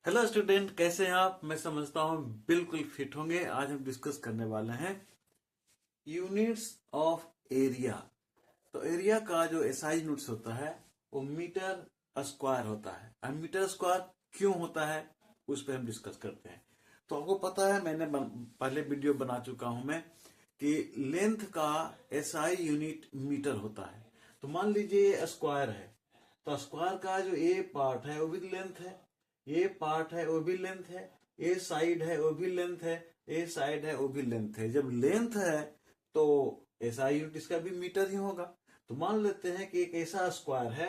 Hello student, कैसे हैं आप? मैं समझता हूं बिल्कुल फिट होंगे। आज हम डिस्कस करने वाले हैं यूनिट्स ऑफ एरिया। तो एरिया का जो एसआई यूनिट्स होता है वो मीटर स्क्वायर होता है। अब मीटर स्क्वायर क्यों होता है उस पर हम डिस्कस करते हैं। तो आपको पता है, मैंने पहले वीडियो बना चुका हूं मैं कि लेंथ का एसआई यूनिट मीटर होता है। तो मान लीजिए स्क्वायर है, तो स्क्वायर का जो ए पार्ट है वो भी लेंथ है, ये पार्ट है वो भी लेंथ है, ए साइड है वो भी लेंथ है, ए साइड है वो भी लेंथ है। जब लेंथ है तो ऐसा यूनिट इसका भी मीटर ही होगा। तो मान लेते हैं कि एक ऐसा स्क्वायर है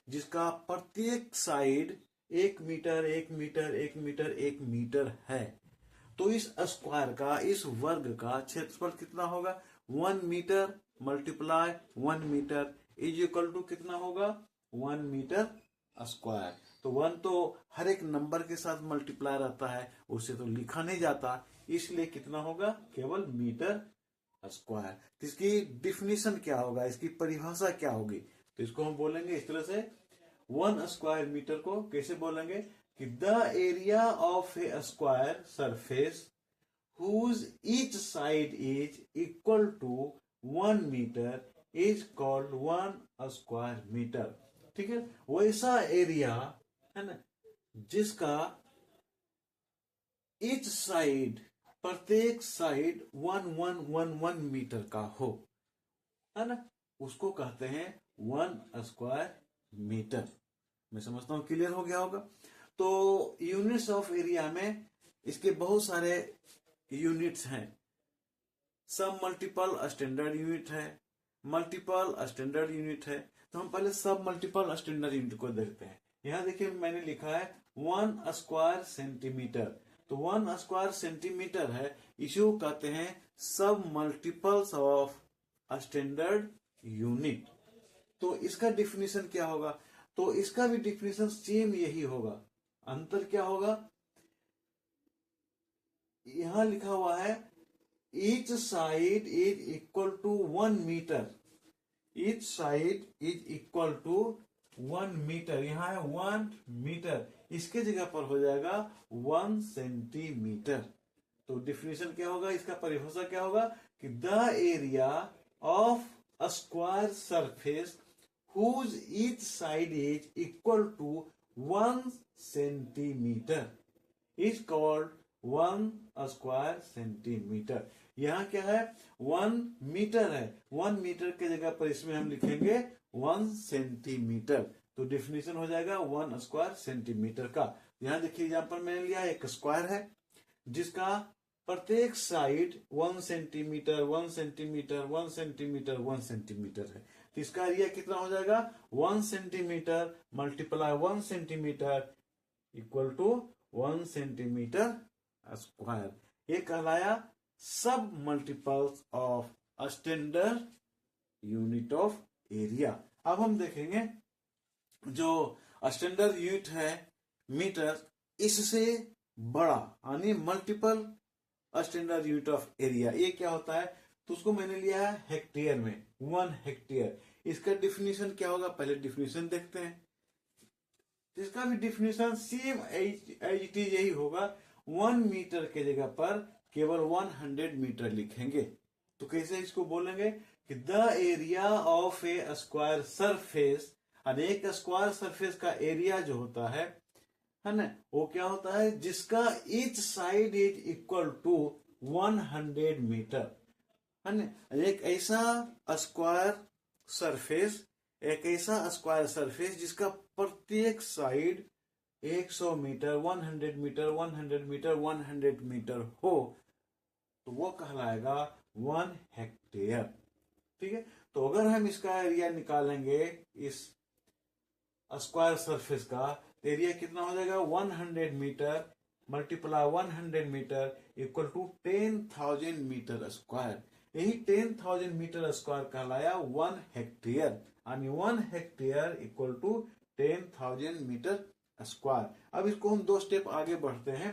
जिसका प्रत्येक side 1 metre 1 metre 1 metre 1 metre है। तो इस स्क्वायर का, इस वर्ग का क्षेत्रफल कितना होगा? 1 metre multiply 1 metre is equal to कितना होगा? 1 मीटर स्क्वायर। तो 1 तो हर एक नंबर के साथ मल्टीप्लाई रहता है, उससे तो लिखा नहीं जाता, इसलिए कितना होगा? केवल मीटर स्क्वायर। तो इसकी डिफिनीशन क्या होगा, इसकी परिभाषा क्या होगी? तो इसको हम बोलेंगे इस तरह से, 1 स्क्वायर मीटर को कैसे बोलेंगे कि the area of a square surface whose each side is equal to 1 metre is called 1 square metre. ठीक है, वैसा एरिया है ना जिसका ईच साइड, प्रत्येक साइड 1 1 1 1 मीटर का हो, है ना, उसको कहते हैं 1 स्क्वायर मीटर। मैं समझता हूं क्लियर हो गया होगा। तो यूनिट्स ऑफ एरिया में इसके बहुत सारे यूनिट्स हैं। सब मल्टीपल स्टैंडर्ड यूनिट है, मल्टीपल स्टैंडर्ड यूनिट है। तो हम पहले सब मल्टीपल स्टैंडर्ड यूनिट को देखते हैं। यहां देखिए मैंने लिखा है 1 स्क्वायर सेंटीमीटर। तो 1 स्क्वायर सेंटीमीटर है, इसे कहते हैं सब मल्टीपल्स ऑफ स्टैंडर्ड यूनिट। तो इसका डिफिनीशन क्या होगा? तो इसका भी डिफिनीशन सेम यही होगा। अंतर क्या होगा? यहां लिखा हुआ है each side is equal to 1 metre. Each side is equal to 1 metre. यहां है 1 मीटर, इसके जगह पर हो जाएगा 1 सेंटीमीटर। तो डिफिनेशन क्या होगा, इसका परिभाषा क्या होगा कि the area of a square surface whose each side is equal to 1 centimetre is called 1 square centimetre. यहां क्या है? 1 मीटर है, 1 मीटर के जगह पर इसमें हम लिखेंगे 1 सेंटीमीटर। तो डिफिनेशन हो जाएगा 1 स्क्वायर सेंटीमीटर का। यहां देखिए, यहां पर मैंने लिया एक स्क्वायर है जिसका प्रत्येक side 1 centimetre 1 centimetre 1 centimetre 1 centimetre है। तो इसका एरिया कितना हो जाएगा? 1 centimetre multiply 1 centimetre equal to 1 centimetre square. ये कहलाया सब multiples of standard unit of area. अब हम देखेंगे जो स्टैंडर्ड यूनिट है मीटर, इससे बड़ा यानी multiple standard unit of area, ये क्या होता है? तो उसको मैंने लिया है हेक्टेयर में, 1 हेक्टेयर। इसका डिफिनीशन क्या होगा? पहले डिफिनीशन देखते हैं। इसका भी definition same as it is यही होगा। 1 मीटर के जगह पर केवल 100 मीटर लिखेंगे। तो कैसे इसको बोलेंगे कि the area of a square surface. एक स्क्वायर सरफेस का एरिया जो होता है ना, वो क्या होता है? जिसका each side is equal to 100 metre, है ना। एक ऐसा स्क्वायर सरफेस, एक ऐसा स्क्वायर सरफेस जिसका प्रत्येक side 100 metre 100 metre 100 metre 100 metre हो, तो वो कहलाएगा 1 हेक्टेयर। ठीक है, तो अगर हम इसका एरिया निकालेंगे इस स्क्वायर सरफेस का, तो एरिया कितना हो जाएगा? 100 metre multiply 100 metre equal to 10,000 metre square. यही 10,000 मीटर स्क्वायर कहलाया 1 हेक्टेयर, यानी 1 hectare equal to 10,000 metre square. अब इसको हम 2 स्टेप आगे बढ़ते हैं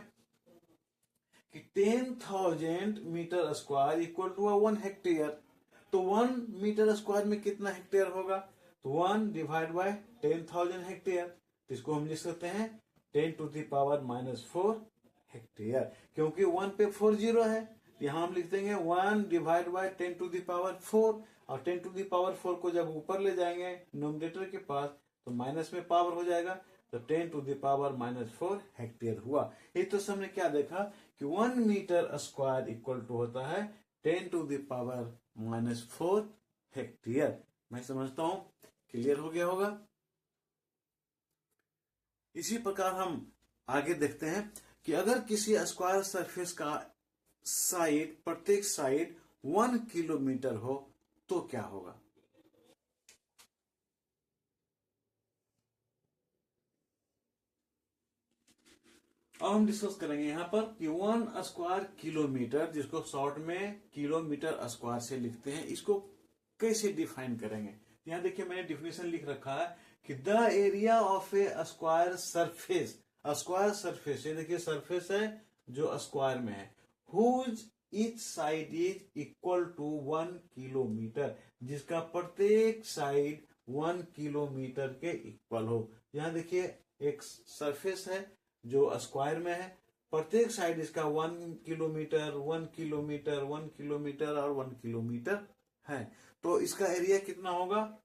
कि 10,000 metre square equal to 1 hectare. तो 1 मीटर स्क्वायर में कितना हेक्टेयर होगा? तो 1 डिवाइड बाय 10,000 हेक्टेयर। तो इसको हम लिख सकते हैं 10⁻⁴ हेक्टेयर, क्योंकि 1 पे 4 जीरो है, यहाँ हम लिख देंगे 1 डिवाइड बाय 10⁴, और 10⁴ को जब ऊपर ले जाएंगे नोमिनेटर के पास तो माइनस में पावर हो जाएगा, तो 10⁻⁴ हेक्टेयर हुआ। इस तो हमने क्या देखा कि 1 मीटर स्क्वायर इक्वल टू होता है 10⁻⁴ हेक्टेयर। मैं समझता हूं क्लियर हो गया होगा। इसी प्रकार हम आगे देखते हैं कि अगर किसी स्क्वायर सरफेस का साइड, प्रत्येक साइड 1 किलोमीटर हो तो क्या होगा। अब हम डिस्कस करेंगे यहां पर कि 1 स्क्वायर किलोमीटर, जिसको शॉर्ट में किलोमीटर स्क्वायर से लिखते हैं, इसको कैसे डिफाइन करेंगे। यहां देखिए मैंने डिफिनेशन लिख रखा है कि the area of a square surface, square surface, ये देखिए सरफेस है जो स्क्वायर में है, whose each side is equal to 1 kilometre, जिसका प्रत्येक साइड 1 किलोमीटर के इक्वल हो। यहां देखिए एक सरफेस है जो स्क्वायर में है, प्रत्येक साइड इसका 1 किलोमीटर 1 किलोमीटर 1 किलोमीटर और 1 किलोमीटर है, तो इसका एरिया कितना होगा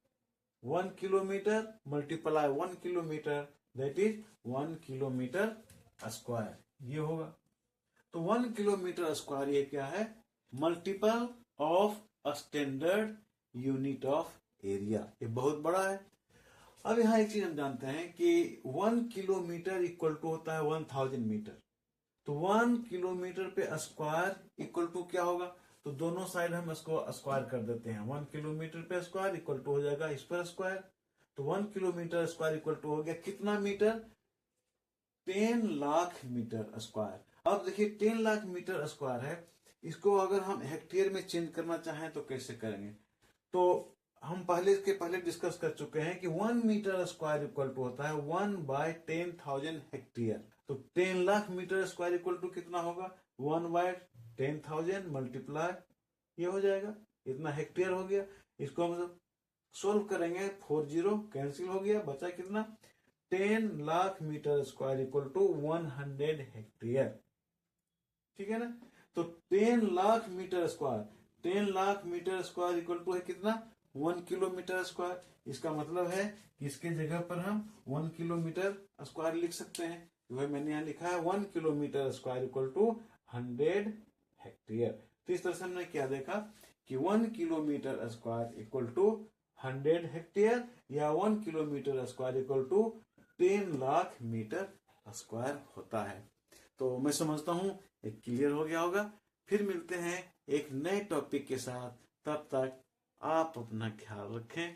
1 kilometre multiply 1 kilometre, that is 1 kilometre square, ये होगा। तो 1 किलोमीटर स्क्वायर ये क्या है, multiple of standard unit of area, ये बहुत बड़ा है। अब यहां एक चीज हम जानते हैं कि 1 किलोमीटर इक्वल टू होता है 1000 मीटर, तो 1 किलोमीटर पे स्क्वायर इक्वल टू क्या होगा, तो दोनों साइड हम इसको स्क्वायर कर देते हैं, 1 किलोमीटर पे स्क्वायर इक्वल टू हो जाएगा इस पर स्क्वायर, तो 1 किलोमीटर स्क्वायर इक्वल टू हो गया कितना मीटर, 10 लाख मीटर स्क्वायर। अब देखिए 10 लाख मीटर स्क्वायर है, इसको अगर हम हेक्टेयर में चेंज करना चाहें तो कैसे करेंगे। तो हम पहले डिस्कस कर चुके हैं कि 1 मीटर स्क्वायर इक्वल टू होता है 1/10,000 हेक्टेयर, तो 10 lakh metre square equal to कितना होगा 1/10,000 मल्टीप्लाई, ये हो जाएगा इतना हेक्टेयर हो गया। इसको हम सोल्व करेंगे, 4 जीरो कैंसिल हो गया, बचा कितना 10 lakh metre square equal to 100 hectare, ठीक है ना। तो 10 lakh metre square, 10 lakh metre square equal to है कितना 1 किलोमीटर स्क्वायर, इसका मतलब है कि इसके जगह पर हम 1 किलोमीटर स्क्वायर लिख सकते हैं, वह मैंने यहाँ लिखा है 1 kilometre square equal to 100 hectare. तो इस तरह से हमने क्या देखा कि 1 kilometre square equal to 100 hectare, या 1 kilometre square equal to 10 lakh metre square होता है। तो मैं समझता हूं एक क्लियर हो गया होगा। फिर मिलते हैं एक नए टॉपिक के साथ, तब तक आप अपना ख्याल रखें।